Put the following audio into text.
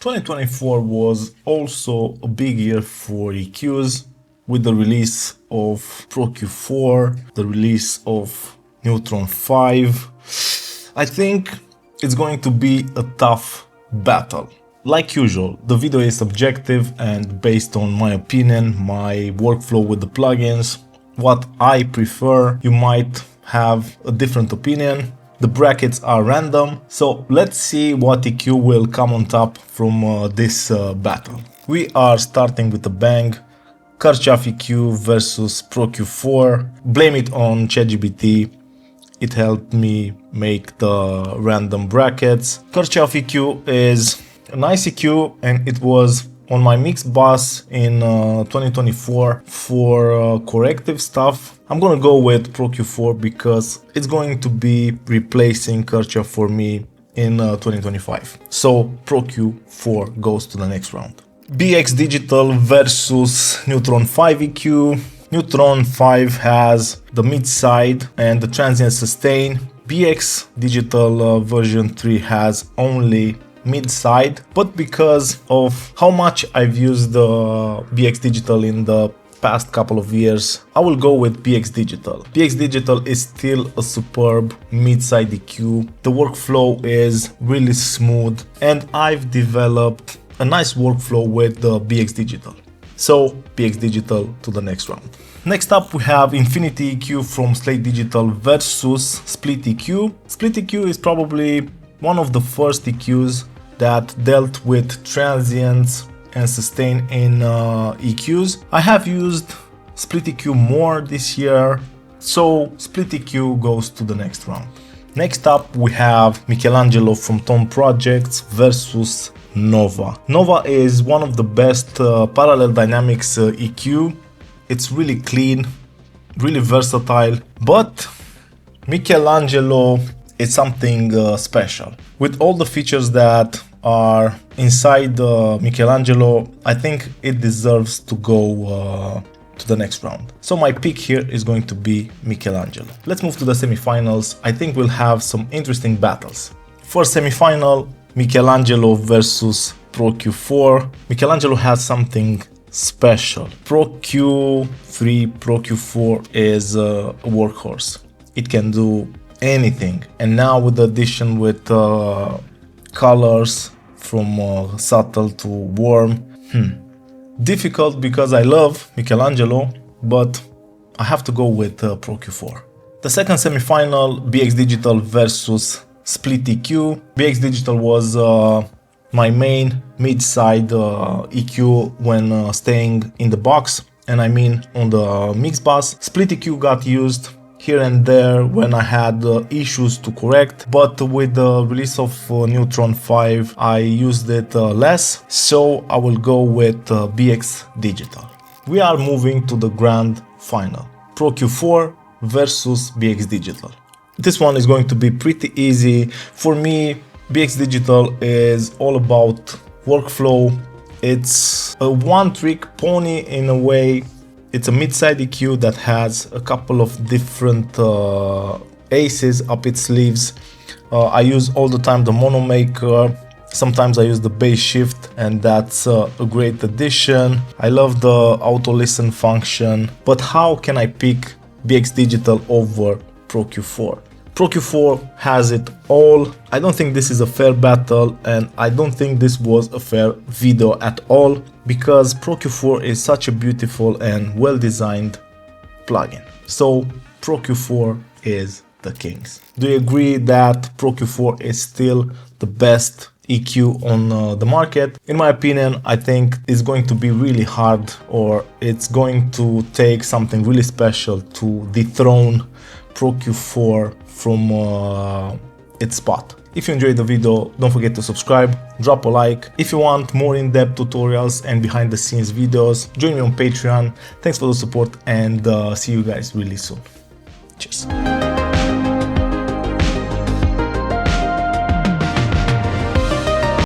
2024 was also a big year for EQs with the release of Pro Q4, the release of Neutron 5. I think it's going to be a tough battle. Like usual, the video is subjective and based on my opinion, my workflow with the plugins, what I prefer. You might have a different opinion. The brackets are random, so let's see what EQ will come on top from this battle. We are starting with a bang. KFI Q versus Pro Q4. Blame it on ChatGPT. It helped me make the random brackets. KFI Q is a nice EQ and it was on my mix bus in 2024 for corrective stuff. I'm gonna go with Pro Q4 because it's going to be replacing KFI for me in 2025. So Pro Q4 goes to the next round. BX Digital versus Neutron 5 EQ. Neutron 5 has the mid side and the transient sustain. BX Digital version 3 has only mid side, but because of how much I've used the BX Digital in the past couple of years, I will go with BX Digital. BX Digital is still a superb mid-side EQ. The workflow is really smooth and I've developed a nice workflow with the BX Digital. So BX Digital to the next round. Next up we have Infinity EQ from Slate Digital versus Split EQ. Split EQ is probably one of the first EQs that dealt with transients and sustain in EQs. I have used Split EQ more this year, so Split EQ goes to the next round. Next up we have Michelangelo from Tone Projects versus Nova. Nova is one of the best parallel dynamics EQ. It's really clean, really versatile, but Michelangelo is something special. With all the features that are inside Michelangelo, I think it deserves to go to the next round. So my pick here is going to be Michelangelo. Let's move to the semifinals. I think we'll have some interesting battles. First semifinal, Michelangelo versus Pro Q4. Michelangelo has something special. Pro Q3, Pro Q4 is a workhorse. It can do anything, and now with the addition with colors from subtle to warm, difficult because I love Michelangelo, but I have to go with Pro Q4. The second semifinal, BX Digital versus Split EQ. BX Digital was my main mid-side EQ when staying in the box, and I mean on the mix bus. Split EQ got used here and there when I had issues to correct, but with the release of Neutron 5 I used it less, so I will go with BX Digital. We are moving to the grand final, Pro Q4 versus BX Digital. This one is going to be pretty easy. For me, BX Digital is all about workflow. It's a one-trick pony in a way. It's a mid-side EQ that has a couple of different aces up its sleeves. I use all the time the mono maker. Sometimes I use the bass shift, and that's a great addition. I love the auto listen function. But how can I pick BX Digital over Pro Q4? Pro Q4 has it all. I don't think this is a fair battle, and I don't think this was a fair video at all, because Pro Q4 is such a beautiful and well-designed plugin. So Pro Q4 is the kings. Do you agree that Pro Q4 is still the best EQ on the market? In my opinion, I think it's going to be really hard, or it's going to take something really special to dethrone Pro Q4 from its spot. If you enjoyed the video, don't forget to subscribe, drop a like. If you want more in-depth tutorials and behind the scenes videos, join me on Patreon. Thanks for the support, and see you guys really soon. Cheers.